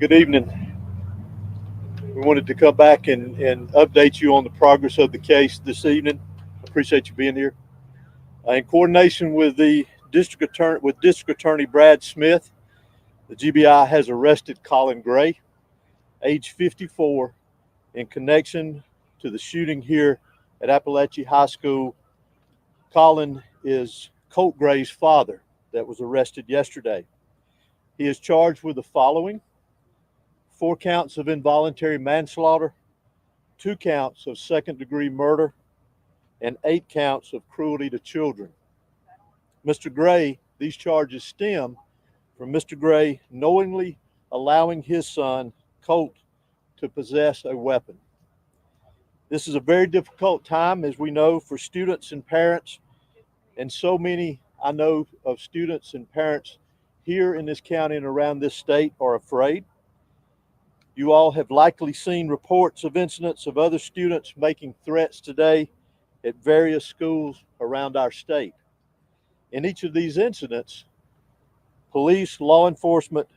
Good evening. We wanted to come back and update you on the progress of the case this evening. Appreciate you being here. In coordination with District Attorney Brad Smith, the GBI has arrested Colin Gray, age 54, in connection to the shooting here at Appalachia High School. Colin is Colt Gray's father that was arrested yesterday. He is charged with the following: 4 counts of involuntary manslaughter, 2 counts of second-degree murder, and 8 counts of cruelty to children. Mr. Gray, these charges stem from Mr. Gray knowingly allowing his son, Colt, to possess a weapon. This is a very difficult time, as we know, for students and parents, and so many I know of students and parents here in this county and around this state are afraid. You all have likely seen reports of incidents of other students making threats today at various schools around our state. In each of these incidents, police, law enforcement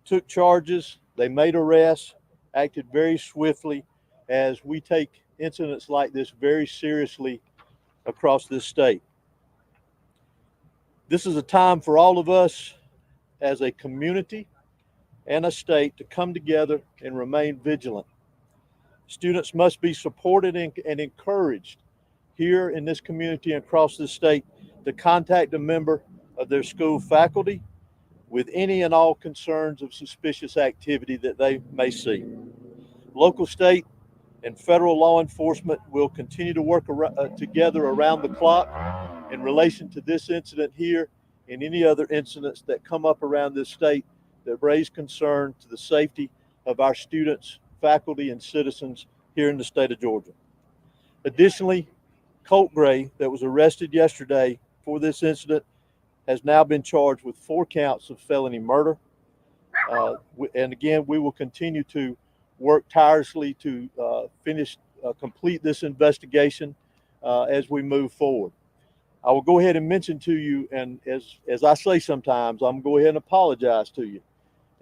took charges, they made arrests, acted very swiftly, as we take incidents like this very seriously across this state. This is a time for all of us as a community and a state to come together and remain vigilant. Students must be supported and encouraged here in this community and across this state to contact a member of their school faculty with any and all concerns of suspicious activity that they may see. Local, state, and federal law enforcement will continue to work together around the clock in relation to this incident here and any other incidents that come up around this state that raise concern to the safety of our students, faculty, and citizens here in the state of Georgia. Additionally, Colt Gray, that was arrested yesterday for this incident, has now been charged with 4 counts of felony murder. And again, we will continue to work tirelessly to complete this investigation as we move forward. I will go ahead and mention to you, and as I say sometimes, I'm going to go ahead and apologize to you.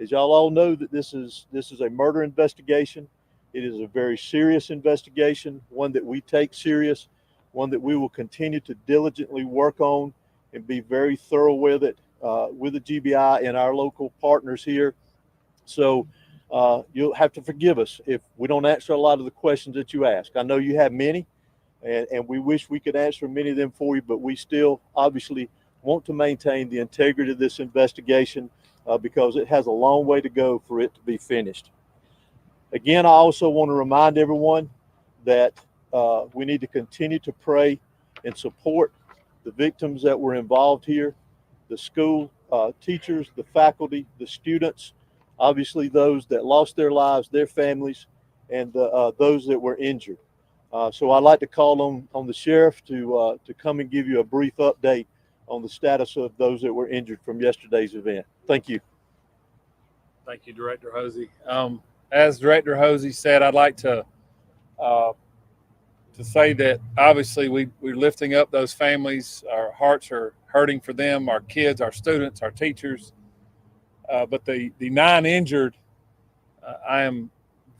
As y'all all know, that this is a murder investigation. It is a very serious investigation, one that we take serious, one that we will continue to diligently work on and be very thorough with it with the GBI and our local partners here. So you'll have to forgive us if we don't answer a lot of the questions that you ask. I know you have many, and we wish we could answer many of them for you, but we still obviously want to maintain the integrity of this investigation because it has a long way to go for it to be finished. Again, I also want to remind everyone that we need to continue to pray and support the victims that were involved here, the school teachers, the faculty, the students, obviously those that lost their lives, their families, and those that were injured. So I'd like to call on the sheriff to come and give you a brief update on the status of those that were injured from yesterday's event. Thank you. Thank you, Director Hosey. As Director Hosey said, I'd like to say that obviously we're lifting up those families. Our hearts are hurting for them, our kids, our students, our teachers. But the 9 injured, I am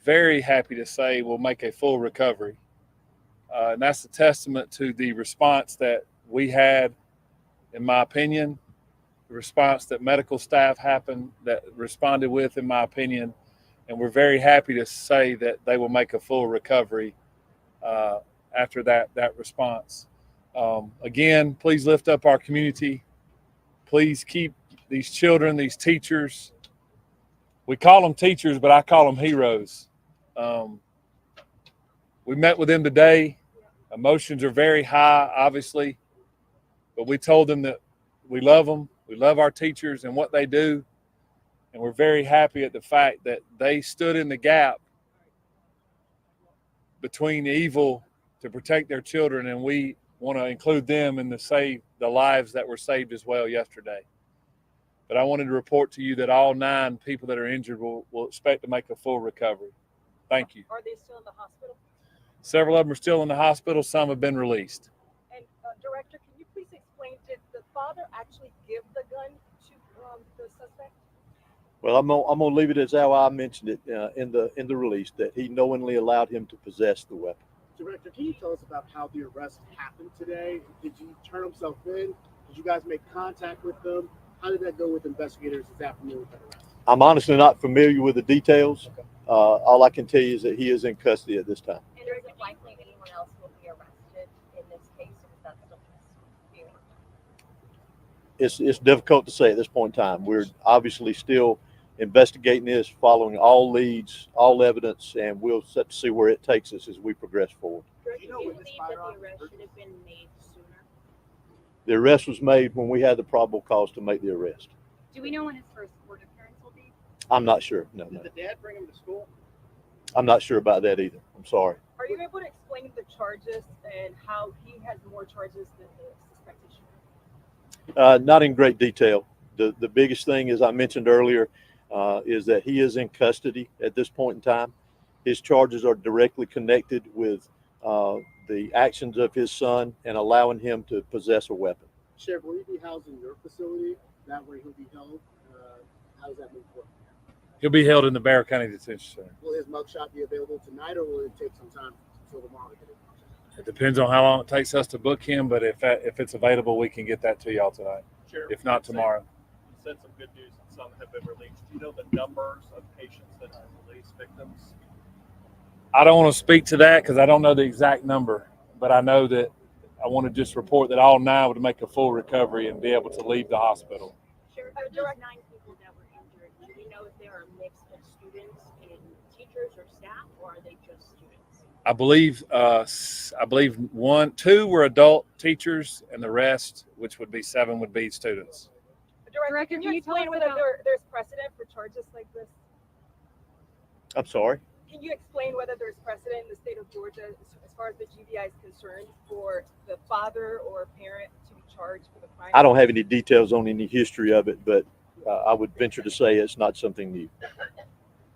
very happy to say will make a full recovery. And that's a testament to the response that we had, in my opinion, the response that medical staff responded with, in my opinion. And we're very happy to say that they will make a full recovery after that response. Again, please lift up our community. Please keep these children, these teachers. We call them teachers, but I call them heroes. We met with them today. Emotions are very high, obviously, but we told them that we love them. We love our teachers and what they do. And we're very happy at the fact that they stood in the gap between evil to protect their children, and we want to include them in the lives that were saved as well yesterday. But I wanted to report to you that all 9 people that are injured will expect to make a full recovery. Thank you. Are they still in the hospital? Several of them are still in the hospital. Some have been released. And Director, can you please explain, did the father actually give the gun to the suspect? Well, I'm gonna leave it as how I mentioned it in the release, that he knowingly allowed him to possess the weapon. Director, can you tell us about how the arrest happened today? Did he turn himself in? Did you guys make contact with them? How did that go with investigators this afternoon with that arrest? I'm honestly not familiar with the details. All I can tell you is that he is in custody at this time. And is it likely anyone else will be arrested in this case, or is that still just being worked on? It's difficult to say at this point in time. We're obviously still investigating this, following all leads, all evidence, and we'll set to see where it takes us as we progress forward. Do you know Do you when this believe that the firearm? arrest should have been made sooner? The arrest was made when we had the probable cause to make the arrest. Do we know when his first court appearance will be? I'm not sure. No. Did the dad bring him to school? I'm not sure about that either. I'm sorry. Are you able to explain the charges and how he has more charges than the suspected shooter? Not in great detail. The biggest thing, as I mentioned earlier, is that he is in custody at this point in time. His charges are directly connected with the actions of his son and allowing him to possess a weapon. Sheriff, will he be housed in your facility? That way he'll be held. How does that move forward? He'll be held in the Bear County Detention Center. Will his mugshot be available tonight, or will it take some time until tomorrow to get it? It depends on how long it takes us to book him, but if it's available, we can get that to y'all tonight. Sheriff, If not you tomorrow. said some good news that some have been released. Do you know the numbers of patients that are released, victims? I don't want to speak to that because I don't know the exact number, but I know that I want to just report that all 9 would make a full recovery and be able to leave the hospital. Sheriff, of those 9 people that were injured, do we know if they are a mix of students and teachers or staff, or are they just students? I believe 2 were adult teachers, and the rest, which would be 7, would be students. Director, can you tell explain us whether about- there's precedent for charges like this? I'm sorry. Can you explain whether there's precedent in the state of Georgia as far as the GBI is concerned for the father or parent to be charged for the crime? I don't have any details on any history of it, but I would venture to say it's not something new.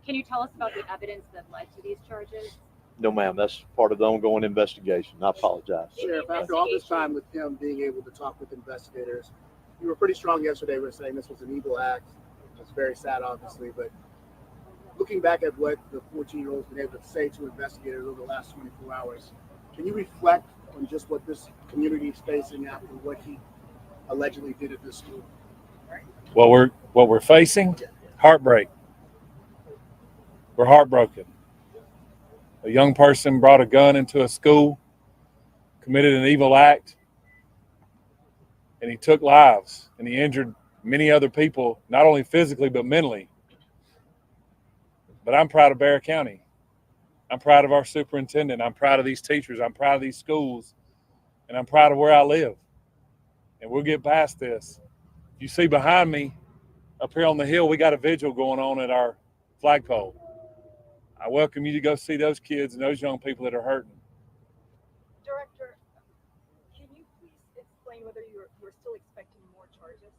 Can you tell us about the evidence that led to these charges? No, ma'am. That's part of the ongoing investigation. I apologize. Sheriff, after all this time with him being able to talk with investigators, you were pretty strong yesterday with saying this was an evil act. It's very sad, obviously, but looking back at what the 14-year-old's been able to say to investigators over the last 24 hours, can you reflect on just what this community is facing after what he allegedly did at this school? What we're facing, heartbreak. We're heartbroken. A young person brought a gun into a school, committed an evil act, and he took lives, and he injured many other people, not only physically but mentally. But I'm proud of Bear County. I'm proud of our superintendent. I'm proud of these teachers. I'm proud of these schools, and I'm proud of where I live. And we'll get past this. You see behind me, up here on the hill, we got a vigil going on at our flagpole. I welcome you to go see those kids and those young people that are hurting. Director, can you please explain whether you're still expecting more charges?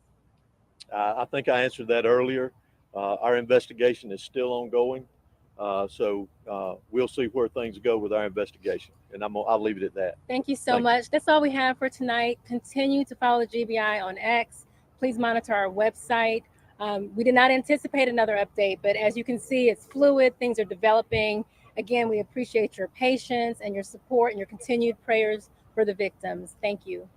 I think I answered that earlier. Our investigation is still ongoing. So we'll see where things go with our investigation. And I'll leave it at that. Thank you so Thank you. much. That's all we have for tonight. Continue to follow the GBI on X. Please monitor our website. We did not anticipate another update, but as you can see, it's fluid. Things are developing. Again, we appreciate your patience and your support and your continued prayers for the victims. Thank you.